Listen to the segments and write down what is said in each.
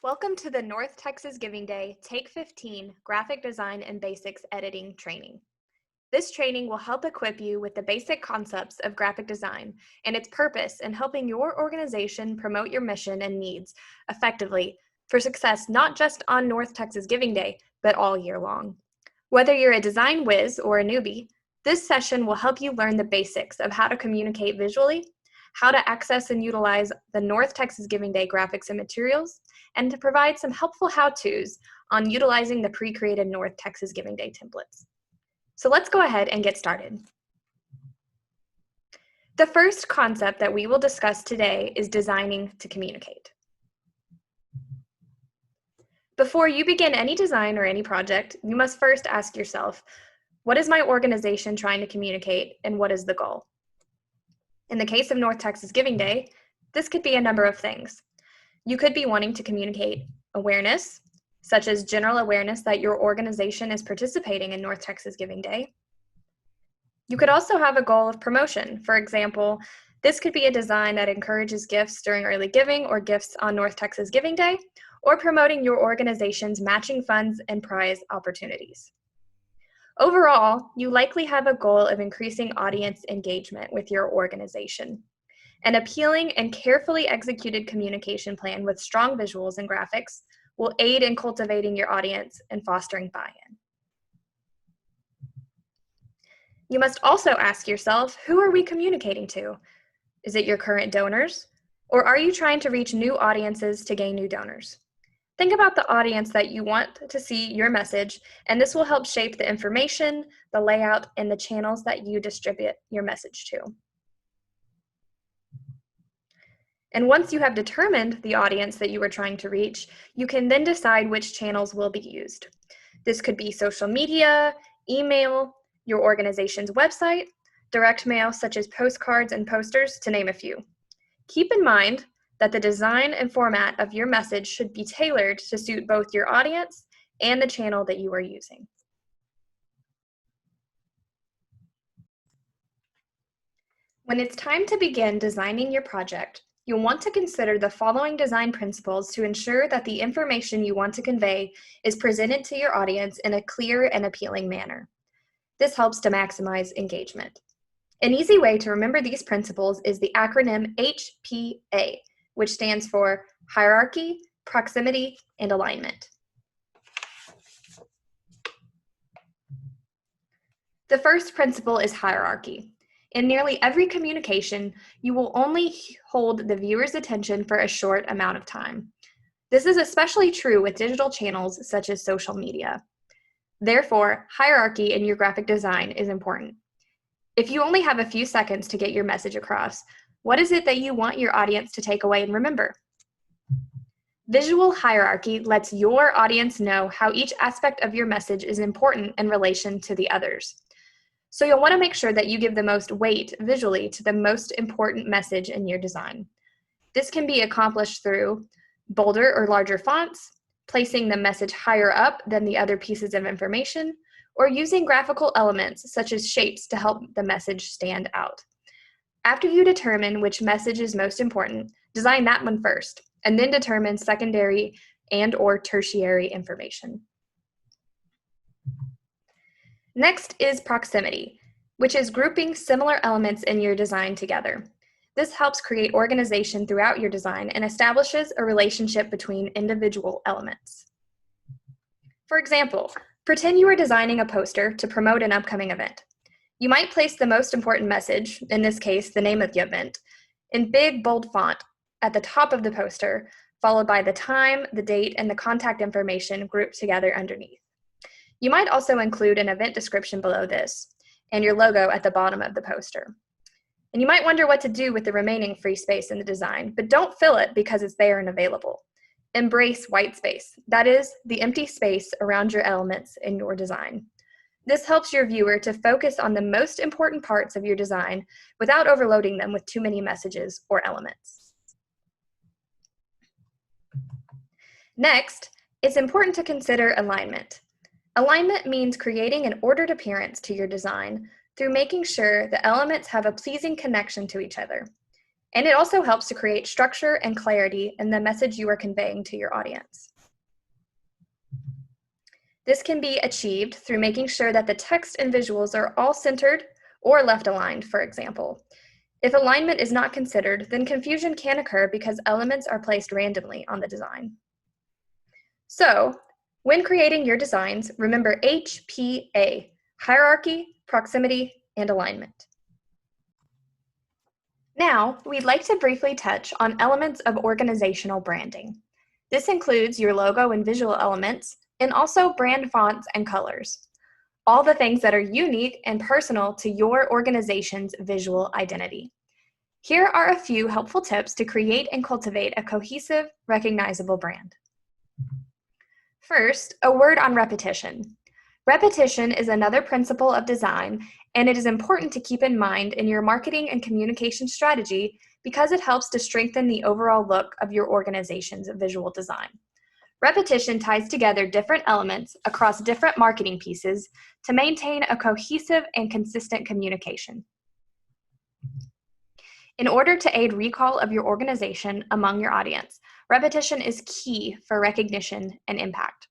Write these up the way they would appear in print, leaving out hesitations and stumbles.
Welcome to the North Texas Giving Day Take 15 Graphic Design and Basics Editing Training. This training will help equip you with the basic concepts of graphic design and its purpose in helping your organization promote your mission and needs effectively for success not just on North Texas Giving Day, but all year long. Whether you're a design whiz or a newbie, this session will help you learn the basics of how to communicate visually, how to access and utilize the North Texas Giving Day graphics and materials, and to provide some helpful how-tos on utilizing the pre-created North Texas Giving Day templates. So let's go ahead and get started. The first concept that we will discuss today is designing to communicate. Before you begin any design or any project, you must first ask yourself, what is my organization trying to communicate and what is the goal? In the case of North Texas Giving Day, this could be a number of things. You could be wanting to communicate awareness, such as general awareness that your organization is participating in North Texas Giving Day. You could also have a goal of promotion. For example, this could be a design that encourages gifts during early giving or gifts on North Texas Giving Day, or promoting your organization's matching funds and prize opportunities. Overall, you likely have a goal of increasing audience engagement with your organization. An appealing and carefully executed communication plan with strong visuals and graphics will aid in cultivating your audience and fostering buy-in. You must also ask yourself, who are we communicating to? Is it your current donors? Or are you trying to reach new audiences to gain new donors? Think about the audience that you want to see your message, and this will help shape the information, the layout, and the channels that you distribute your message to. And once you have determined the audience that you are trying to reach, you can then decide which channels will be used. This could be social media, email, your organization's website, direct mail such as postcards and posters, to name a few. Keep in mind that the design and format of your message should be tailored to suit both your audience and the channel that you are using. When it's time to begin designing your project, you'll want to consider the following design principles to ensure that the information you want to convey is presented to your audience in a clear and appealing manner. This helps to maximize engagement. An easy way to remember these principles is the acronym HPA, which stands for Hierarchy, Proximity, and Alignment. The first principle is hierarchy. In nearly every communication, you will only hold the viewer's attention for a short amount of time. This is especially true with digital channels such as social media. Therefore, hierarchy in your graphic design is important. If you only have a few seconds to get your message across, what is it that you want your audience to take away and remember? Visual hierarchy lets your audience know how each aspect of your message is important in relation to the others. So you'll want to make sure that you give the most weight visually to the most important message in your design. This can be accomplished through bolder or larger fonts, placing the message higher up than the other pieces of information, or using graphical elements such as shapes to help the message stand out. After you determine which message is most important, design that one first, and then determine secondary and/or tertiary information. Next is proximity, which is grouping similar elements in your design together. This helps create organization throughout your design and establishes a relationship between individual elements. For example, pretend you are designing a poster to promote an upcoming event. You might place the most important message, in this case, the name of the event, in big, bold font at the top of the poster, followed by the time, the date, and the contact information grouped together underneath. You might also include an event description below this, and your logo at the bottom of the poster. And you might wonder what to do with the remaining free space in the design, but don't fill it because it's there and available. Embrace white space, that is, the empty space around your elements in your design. This helps your viewer to focus on the most important parts of your design without overloading them with too many messages or elements. Next, it's important to consider alignment. Alignment means creating an ordered appearance to your design through making sure the elements have a pleasing connection to each other. And it also helps to create structure and clarity in the message you are conveying to your audience. This can be achieved through making sure that the text and visuals are all centered or left aligned, for example. If alignment is not considered, then confusion can occur because elements are placed randomly on the design. So, when creating your designs, remember HPA, hierarchy, proximity, and alignment. Now, we'd like to briefly touch on elements of organizational branding. This includes your logo and visual elements, and also brand fonts and colors. All the things that are unique and personal to your organization's visual identity. Here are a few helpful tips to create and cultivate a cohesive, recognizable brand. First, a word on repetition. Repetition is another principle of design, and it is important to keep in mind in your marketing and communication strategy because it helps to strengthen the overall look of your organization's visual design. Repetition ties together different elements across different marketing pieces to maintain a cohesive and consistent communication. In order to aid recall of your organization among your audience, repetition is key for recognition and impact.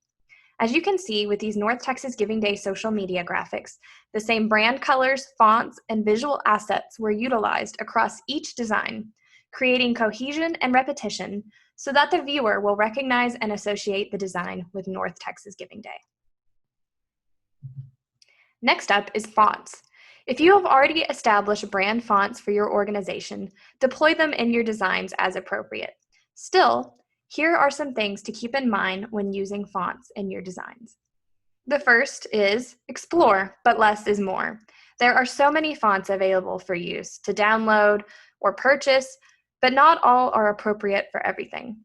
As you can see with these North Texas Giving Day social media graphics, the same brand colors, fonts, and visual assets were utilized across each design, creating cohesion and repetition so that the viewer will recognize and associate the design with North Texas Giving Day. Next up is fonts. If you have already established brand fonts for your organization, deploy them in your designs as appropriate. Still, here are some things to keep in mind when using fonts in your designs. The first is explore, but less is more. There are so many fonts available for use to download or purchase, but not all are appropriate for everything.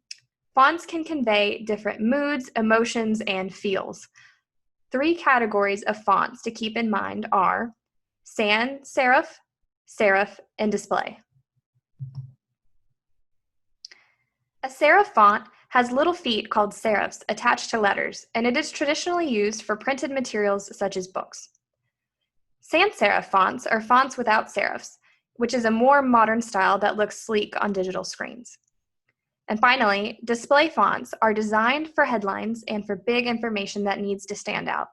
Fonts can convey different moods, emotions, and feels. 3 categories of fonts to keep in mind are sans serif, serif, and display. A serif font has little feet called serifs attached to letters, and it is traditionally used for printed materials such as books. Sans serif fonts are fonts without serifs, which is a more modern style that looks sleek on digital screens. And finally, display fonts are designed for headlines and for big information that needs to stand out.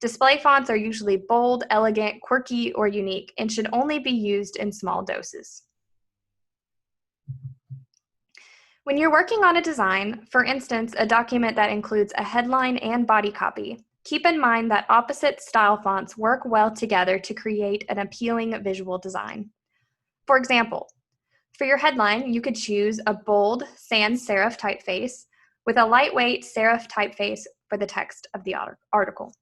Display fonts are usually bold, elegant, quirky, or unique, and should only be used in small doses. When you're working on a design, for instance, a document that includes a headline and body copy, keep in mind that opposite style fonts work well together to create an appealing visual design. For example, for your headline, you could choose a bold sans serif typeface with a lightweight serif typeface for the text of the article.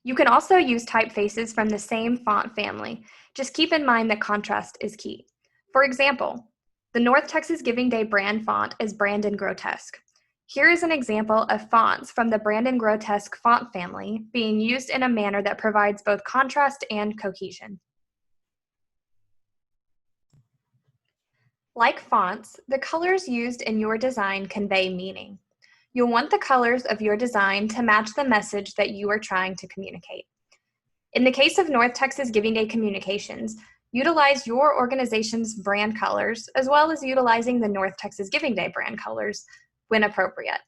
You can also use typefaces from the same font family. Just keep in mind that contrast is key. For example, the North Texas Giving Day brand font is Brandon Grotesque. Here is an example of fonts from the Brandon Grotesque font family being used in a manner that provides both contrast and cohesion. Like fonts, the colors used in your design convey meaning. You'll want the colors of your design to match the message that you are trying to communicate. In the case of North Texas Giving Day communications, utilize your organization's brand colors as well as utilizing the North Texas Giving Day brand colors when appropriate.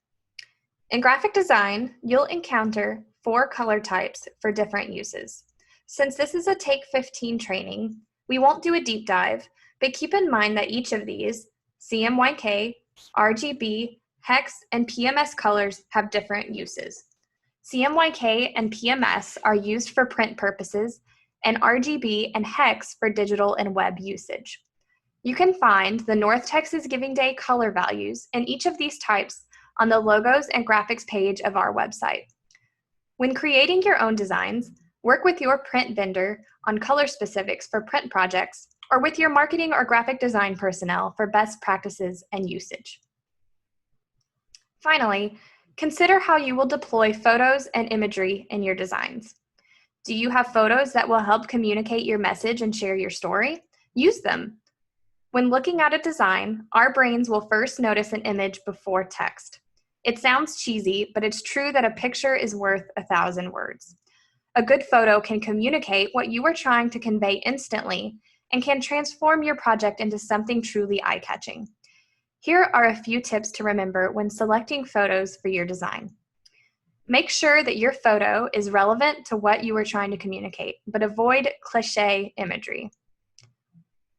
In graphic design, you'll encounter 4 color types for different uses. Since this is a Take 15 training, we won't do a deep dive, but keep in mind that each of these, CMYK, RGB, hex, and PMS colors have different uses. CMYK and PMS are used for print purposes, and RGB and hex for digital and web usage. You can find the North Texas Giving Day color values in each of these types on the logos and graphics page of our website. When creating your own designs, work with your print vendor on color specifics for print projects or with your marketing or graphic design personnel for best practices and usage. Finally, consider how you will deploy photos and imagery in your designs. Do you have photos that will help communicate your message and share your story? Use them. When looking at a design, our brains will first notice an image before text. It sounds cheesy, but it's true that a picture is worth 1,000 words. A good photo can communicate what you are trying to convey instantly and can transform your project into something truly eye-catching. Here are a few tips to remember when selecting photos for your design. Make sure that your photo is relevant to what you are trying to communicate, but avoid cliché imagery.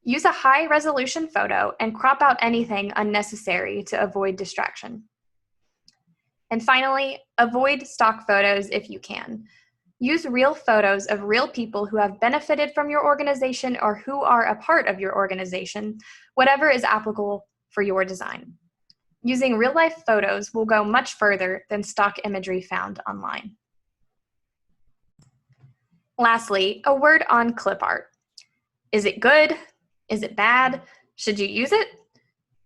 Use a high-resolution photo and crop out anything unnecessary to avoid distraction. And finally, avoid stock photos if you can. Use real photos of real people who have benefited from your organization or who are a part of your organization, whatever is applicable for your design. Using real-life photos will go much further than stock imagery found online. Lastly, a word on clip art. Is it good? Is it bad? Should you use it?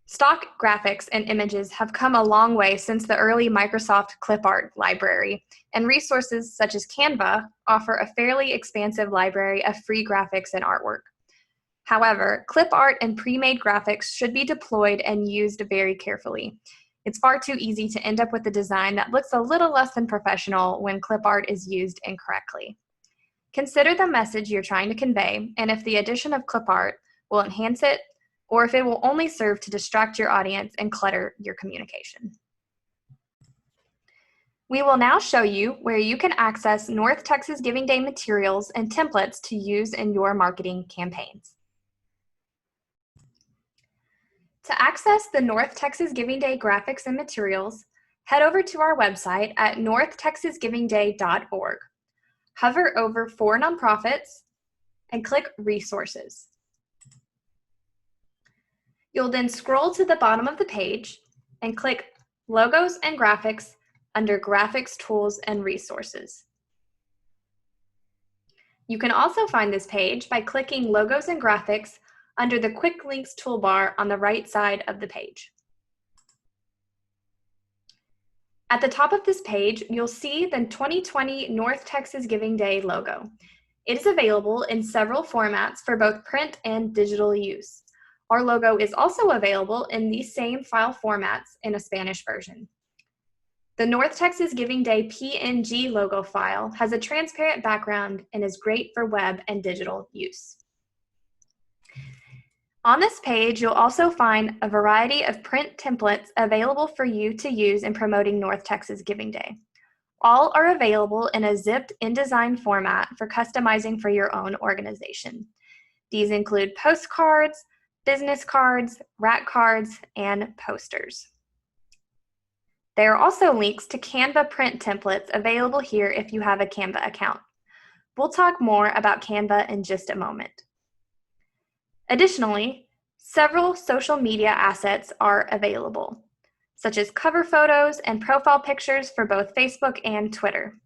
Stock graphics and images have come a long way since the early Microsoft clip art library, and resources such as Canva offer a fairly expansive library of free graphics and artwork. However, clip art and pre-made graphics should be deployed and used very carefully. It's far too easy to end up with a design that looks a little less than professional when clip art is used incorrectly. Consider the message you're trying to convey and if the addition of clip art will enhance it or if it will only serve to distract your audience and clutter your communication. We will now show you where you can access North Texas Giving Day materials and templates to use in your marketing campaigns. To access the North Texas Giving Day graphics and materials, head over to our website at northtexasgivingday.org. Hover over For Nonprofits and click Resources. You'll then scroll to the bottom of the page and click Logos and Graphics under Graphics Tools and Resources. You can also find this page by clicking Logos and Graphics under the Quick Links toolbar on the right side of the page. At the top of this page, you'll see the 2020 North Texas Giving Day logo. It is available in several formats for both print and digital use. Our logo is also available in these same file formats in a Spanish version. The North Texas Giving Day PNG logo file has a transparent background and is great for web and digital use. On this page, you'll also find a variety of print templates available for you to use in promoting North Texas Giving Day. All are available in a zipped InDesign format for customizing for your own organization. These include postcards, business cards, rack cards, and posters. There are also links to Canva print templates available here if you have a Canva account. We'll talk more about Canva in just a moment. Additionally, several social media assets are available, such as cover photos and profile pictures for both Facebook and Twitter.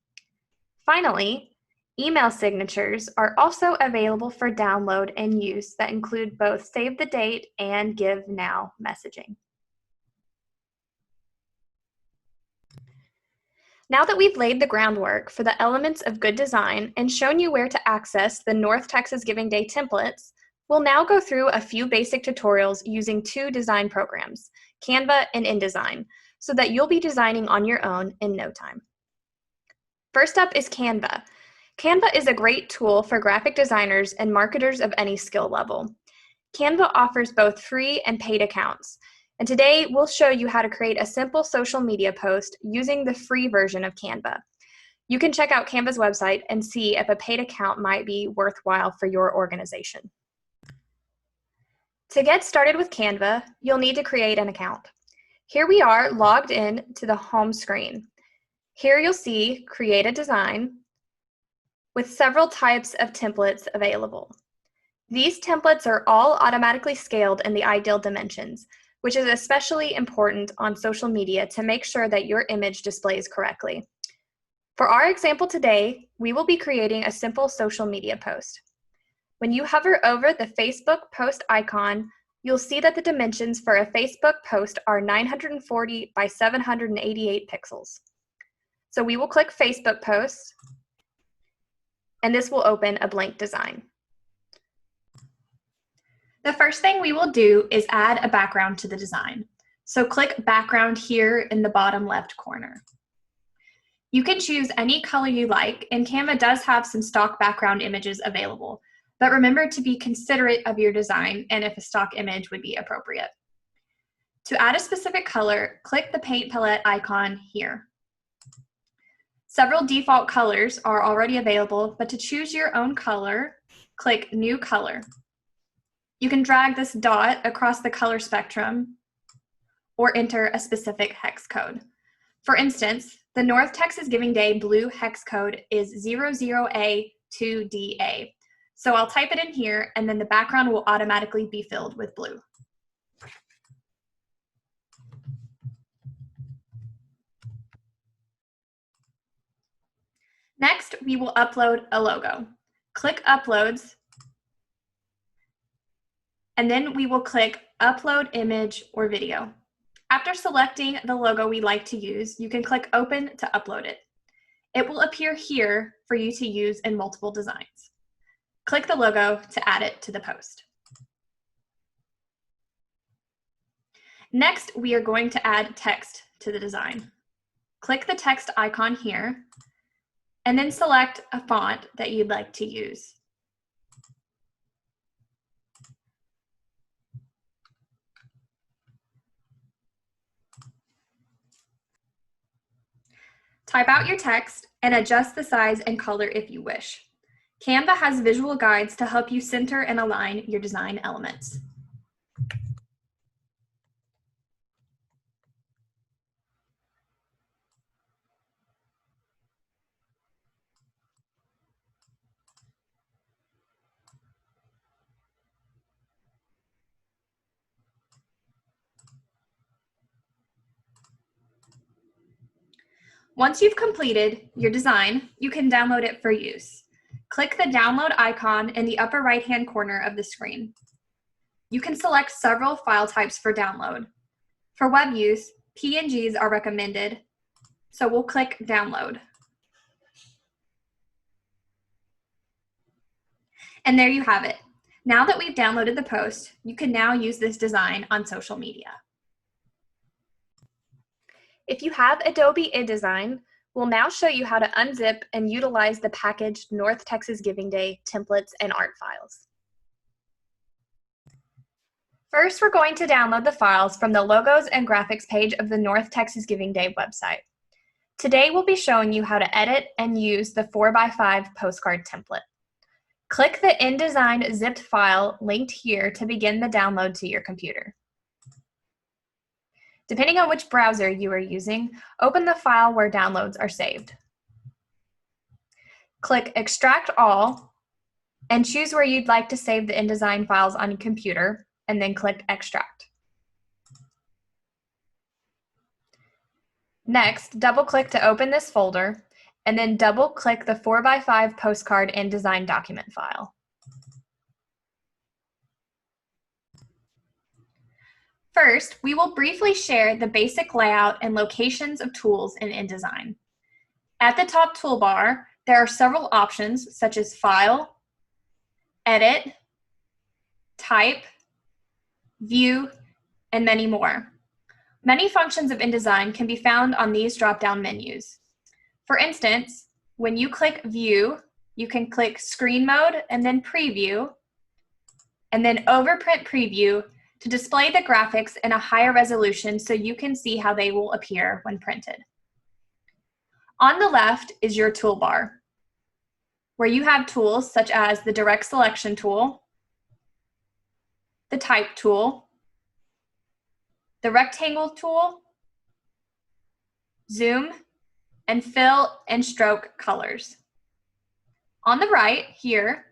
Finally, email signatures are also available for download and use that include both save the date and give now messaging. Now that we've laid the groundwork for the elements of good design and shown you where to access the North Texas Giving Day templates, we'll now go through a few basic tutorials using two design programs, Canva and InDesign, so that you'll be designing on your own in no time. First up is Canva. Canva is a great tool for graphic designers and marketers of any skill level. Canva offers both free and paid accounts, and today we'll show you how to create a simple social media post using the free version of Canva. You can check out Canva's website and see if a paid account might be worthwhile for your organization. To get started with Canva, you'll need to create an account. Here we are logged in to the home screen. Here you'll see Create a Design with several types of templates available. These templates are all automatically scaled in the ideal dimensions, which is especially important on social media to make sure that your image displays correctly. For our example today, we will be creating a simple social media post. When you hover over the Facebook post icon, you'll see that the dimensions for a Facebook post are 940 by 788 pixels. So we will click Facebook Post, and this will open a blank design. The first thing we will do is add a background to the design. So click Background here in the bottom left corner. You can choose any color you like, and Canva does have some stock background images available, but remember to be considerate of your design and if a stock image would be appropriate. To add a specific color, click the paint palette icon here. Several default colors are already available, but to choose your own color, click New Color. You can drag this dot across the color spectrum or enter a specific hex code. For instance, the North Texas Giving Day blue hex code is 00A2DA. So I'll type it in here, and then the background will automatically be filled with blue. Next, we will upload a logo. Click Uploads, and then we will click Upload Image or Video. After selecting the logo we like to use, you can click Open to upload it. It will appear here for you to use in multiple designs. Click the logo to add it to the post. Next, we are going to add text to the design. Click the text icon here, and then select a font that you'd like to use. Type out your text and adjust the size and color if you wish. Canva has visual guides to help you center and align your design elements. Once you've completed your design, you can download it for use. Click the download icon in the upper right-hand corner of the screen. You can select several file types for download. For web use, PNGs are recommended, so we'll click download. And there you have it. Now that we've downloaded the post, you can now use this design on social media. If you have Adobe InDesign, we'll now show you how to unzip and utilize the packaged North Texas Giving Day templates and art files. First, we're going to download the files from the Logos and Graphics page of the North Texas Giving Day website. Today, we'll be showing you how to edit and use the 4x5 postcard template. Click the InDesign zipped file linked here to begin the download to your computer. Depending on which browser you are using, open the file where downloads are saved. Click Extract All and choose where you'd like to save the InDesign files on your computer, and then click Extract. Next, double-click to open this folder, and then double-click the 4x5 postcard InDesign document file. First, we will briefly share the basic layout and locations of tools in InDesign. At the top toolbar, there are several options such as File, Edit, Type, View, and many more. Many functions of InDesign can be found on these drop-down menus. For instance, when you click View, you can click Screen Mode and then Preview, and then Overprint Preview to display the graphics in a higher resolution so you can see how they will appear when printed. On the left is your toolbar, where you have tools such as the Direct Selection tool, the Type tool, the Rectangle tool, Zoom, and Fill and Stroke colors. On the right here,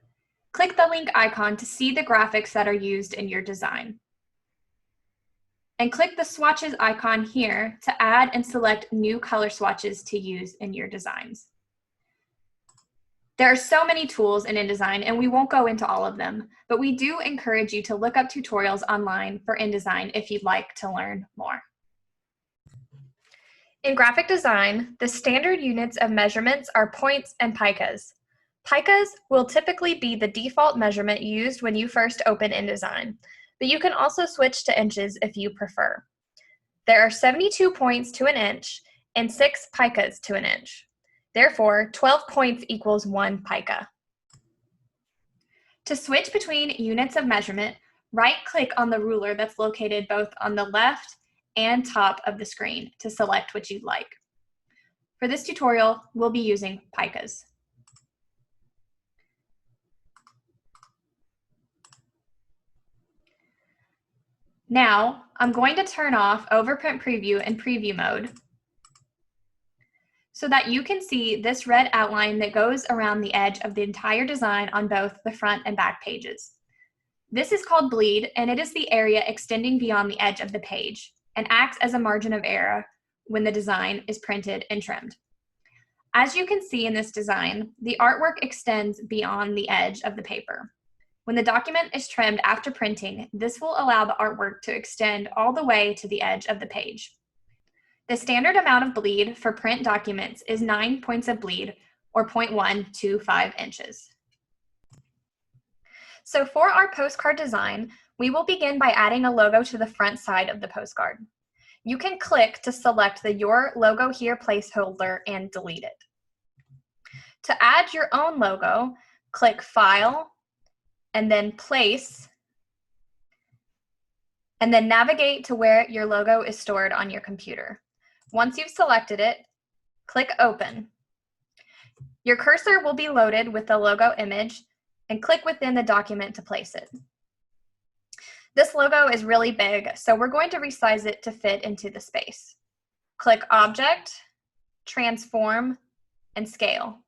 click the link icon to see the graphics that are used in your design. And click the swatches icon here to add and select new color swatches to use in your designs. There are so many tools in InDesign, and we won't go into all of them, but we do encourage you to look up tutorials online for InDesign if you'd like to learn more. In graphic design, the standard units of measurements are points and picas. Picas will typically be the default measurement used when you first open InDesign, but you can also switch to inches if you prefer. There are 72 points to an inch and 6 picas to an inch. Therefore, 12 points equals 1 pica. To switch between units of measurement, right-click on the ruler that's located both on the left and top of the screen to select what you'd like. For this tutorial, we'll be using picas. Now, I'm going to turn off Overprint Preview in preview mode so that you can see this red outline that goes around the edge of the entire design on both the front and back pages. This is called bleed, and it is the area extending beyond the edge of the page and acts as a margin of error when the design is printed and trimmed. As you can see in this design, the artwork extends beyond the edge of the paper. When the document is trimmed after printing, this will allow the artwork to extend all the way to the edge of the page. The standard amount of bleed for print documents is 9 points of bleed, or 0.125 inches. So for our postcard design, we will begin by adding a logo to the front side of the postcard. You can click to select the Your Logo Here placeholder and delete it. To add your own logo, click File, and then Place, and then navigate to where your logo is stored on your computer. Once you've selected it, click Open. Your cursor will be loaded with the logo image, and click within the document to place it. This logo is really big, so we're going to resize it to fit into the space. Click Object, Transform, and Scale.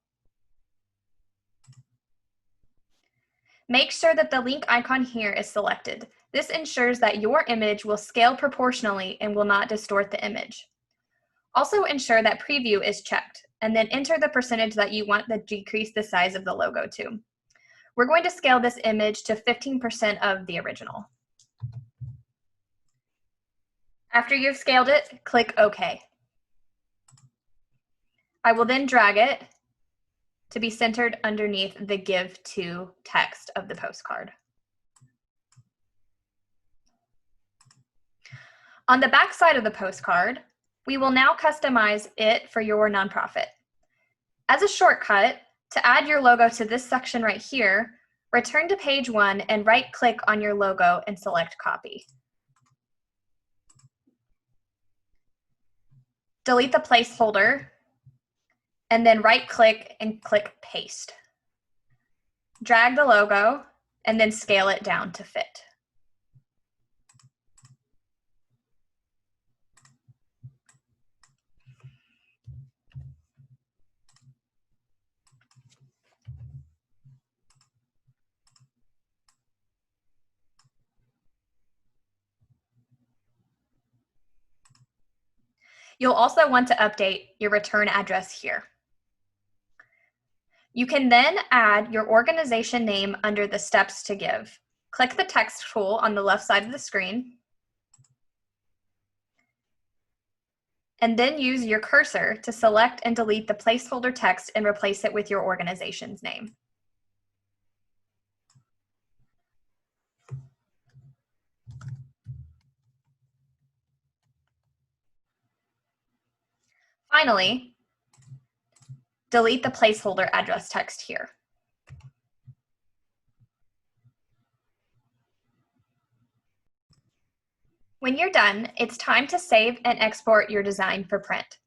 Make sure that the link icon here is selected. This ensures that your image will scale proportionally and will not distort the image. Also ensure that Preview is checked, and then enter the percentage that you want to decrease the size of the logo to. We're going to scale this image to 15% of the original. After you've scaled it, click OK. I will then drag it to be centered underneath the Give To text of the postcard. On the back side of the postcard, we will now customize it for your nonprofit. As a shortcut, to add your logo to this section right here, return to page 1 and right-click on your logo and select Copy. Delete the placeholder, and then right-click and click Paste. Drag the logo, and then scale it down to fit. You'll also want to update your return address here. You can then add your organization name under the steps to give. Click the text tool on the left side of the screen, and then use your cursor to select and delete the placeholder text and replace it with your organization's name. Finally, delete the placeholder address text here. When you're done, it's time to save and export your design for print.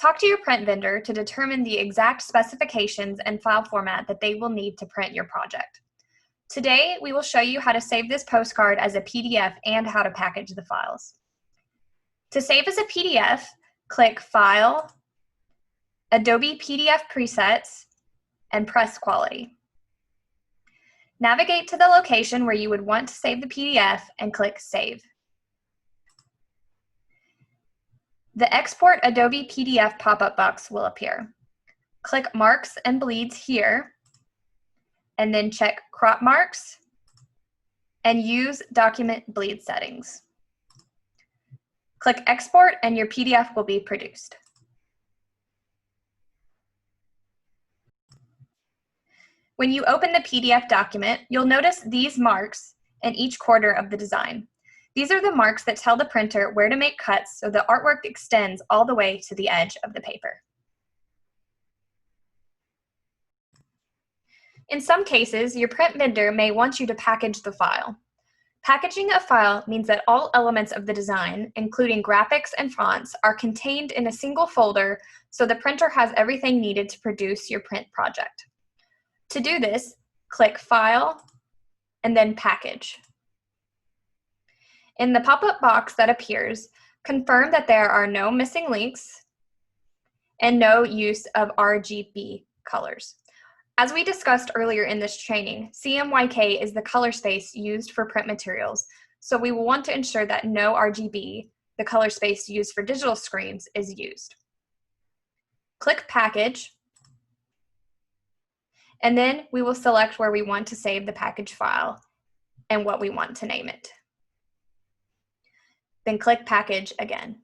Talk to your print vendor to determine the exact specifications and file format that they will need to print your project. Today, we will show you how to save this postcard as a PDF and how to package the files. To save as a PDF, click File, Adobe PDF Presets, and Press Quality. Navigate to the location where you would want to save the PDF and click Save. The Export Adobe PDF pop-up box will appear. Click Marks and Bleeds here, and then check Crop Marks and use Document Bleed Settings. Click Export and your PDF will be produced. When you open the PDF document, you'll notice these marks in each corner of the design. These are the marks that tell the printer where to make cuts so the artwork extends all the way to the edge of the paper. In some cases, your print vendor may want you to package the file. Packaging a file means that all elements of the design, including graphics and fonts, are contained in a single folder so the printer has everything needed to produce your print project. To do this, click File and then Package. In the pop-up box that appears, confirm that there are no missing links and no use of RGB colors. As we discussed earlier in this training, CMYK is the color space used for print materials, so we will want to ensure that no RGB, the color space used for digital screens, is used. Click Package, and then we will select where we want to save the package file and what we want to name it. Then click Package again.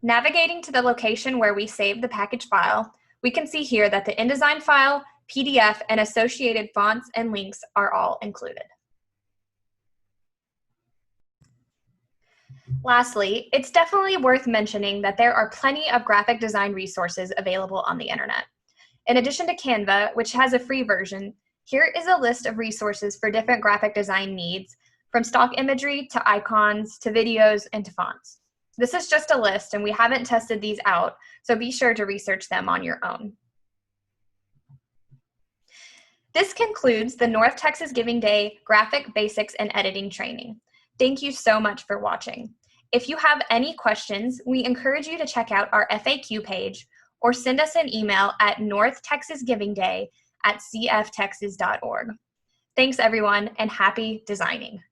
Navigating to the location where we saved the package file, we can see here that the InDesign file, PDF, and associated fonts and links are all included. Lastly, it's definitely worth mentioning that there are plenty of graphic design resources available on the internet. In addition to Canva, which has a free version, here is a list of resources for different graphic design needs, from stock imagery to icons to videos and to fonts. This is just a list, and we haven't tested these out, so be sure to research them on your own. This concludes the North Texas Giving Day Graphic Basics and Editing Training. Thank you so much for watching. If you have any questions, we encourage you to check out our FAQ page or send us an email at northtexasgivingday@cftexas.org. Thanks everyone, and happy designing.